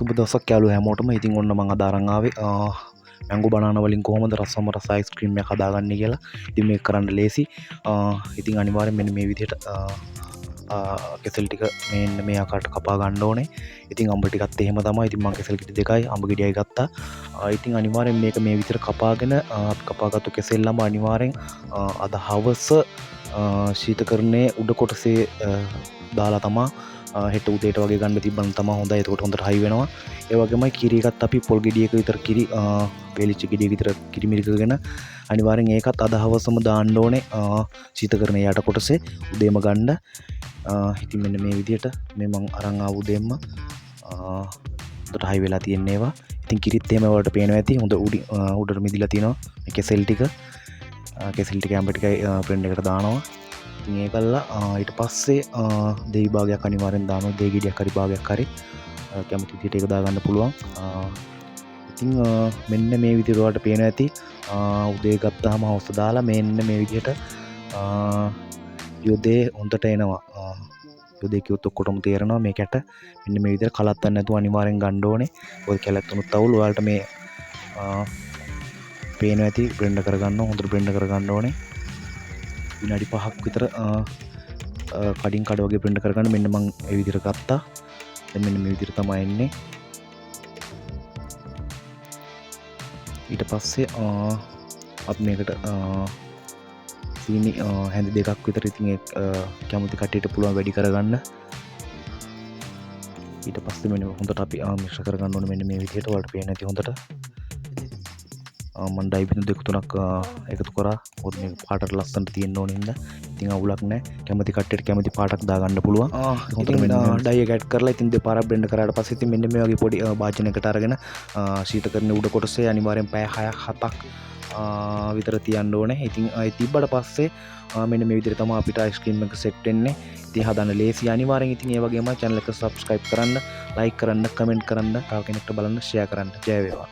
සුබ දවසක් යාළුවෝ හැමෝටම. ඉතින් ඔන්න මම අද අරන් ආවේ මැංගෝ බනානා වලින් කොහොමද රසම රස අයිස්ක්‍රීම් එකක් හදාගන්නේ කියලා. ඉතින් මේක කරන්න ලේසි. ඉතින් අනිවාර්යෙන් මෙන්න මේ විදිහට කෙසෙල් ටික මෙන්න මේ ආකාරයට කපා ගන්න ඕනේ. ඉතින් අඹ ටිකත් එහෙම තමයි. ඉතින් මම කෙසෙල් ගෙඩි දෙකයි අඹ ගෙඩියයි ගත්තා. ඉතින් අනිවාර්යෙන් මේක මේ විදිහට කපාගෙන අපි කපාගත්තු කෙසෙල් අඹ අනිවාර්යෙන් අද හවස ශීතකරණයේ උඩ කොටසේ දාලා තමා හෙට උදේට වගේ ගන්න තිබ්බම තමයි හොඳයි. එතකොට හොඳට හයි වෙනවා. ඒ වගේමයි කිරි එකත් අපි පොල් ගෙඩියක විතර කිරි වේලිච්ච ගෙඩියක විතර කිරි මිරිකගෙන අනිවාර්යෙන් ඒකත් අද හවසම දාන්න ඕනේ ශීතකරණයේ යට කොටසේ උදේම ගන්න. ඉතින් මෙන්න මේ විදිහට මේ මං අරන් ආව උදේම හොඳට හයි වෙලා තියෙන ඒවා. ඉතින් කිරිත් එහෙම වලට පේනවා ඇති. හොඳ උඩට මිදිලා තියෙනවා මේ කෙසෙල් ටික. කෙසෙල් ටික අඹ ටිකයි බ්ලෙන්ඩ් එකට දානවා. ඉතින් ඒකල්ලා ඊට පස්සේ දෙවි භාගයක් අනිවාර්යෙන් දානවා. දෙවි ගෙඩියක් හරි භාගයක් හරි කැමති විදිහට ඒක දාගන්න පුළුවන්. ඉතින් මෙන්න මේ විදිහට වලට පේනවා ඇති. උදේ ගත්තාම හවස දාලා මෙන්න මේ විදිහට යොදේ හොඳට එනවා. යොදේ කිව්වොත් ඔක්කොටම තේරෙනවා මේකට. මෙන්න මේ විදිහට කලත්තන්න නැතුව අනිවාර්යෙන් ගන්න ඕනේ. ඔය කැලැත්තුනුත් අවුල් ඔයාලට මේ පේනවා ඇති. බ්ලෙන්ඩ් කරගන්න හොඳට බ්ලෙන්ඩ් කරගන්න ඕනේ. විනාඩි 5ක් විතර කඩින් කඩ වගේ බ්ලෙන්ඩ් කරගන්න. මෙන්න මම ඒ විදිහට ගත්තා. දැන් මෙන්න මේ විදිහට තමයි එන්නේ. ඊට පස්සේ අපි මේකට සීනි හැඳි දෙකක් විතර ඉතින් කැමති කට්ටියට පුළුවන් වැඩි කරගන්න. ඊට පස්සේ මෙන්න හොඳට අපි මිශ්‍ර කරගන්න ඕනේ. මෙන්න මේ විදිහට වලට පේන ඇති හොඳට. මම ඩයි බිඳු දෙක තුනක් එකතු කරා. මොකද මේ පාටට ලස්සනට තියෙන්න ඕනේ හින්දා. ඉතින් අවුලක් නැහැ. කැමති කට්ටියට කැමති පාටක් දාගන්න පුළුවන්. හොඳට මෙන්න ඩයි එක ඇඩ් කරලා ඉතින් දෙපාරක් බ්ලෙන්ඩ් කරාට පස්සේ ඉතින් මෙන්න මේ වගේ පොඩි භාජනයකට අරගෙන ශීතකරණයේ උඩ කොටසේ අනිවාර්යෙන් පැය 6ක් 7ක් විතර තියන්න ඕනේ. ඉතින් ඒ තිබ්බට පස්සේ මෙන්න මේ විදිහට තමයි අපිට අයිස්ක්‍රීම් එක සෙට් වෙන්නේ. ඉතින් හදන්න ලේසි. අනිවාර්යෙන් ඉතින් ඒ වගේම channel එක subscribe කරන්න, like කරන්න, comment කරන්න, තව කෙනෙක්ට බලන්න share කරන්න. ජය වේවා.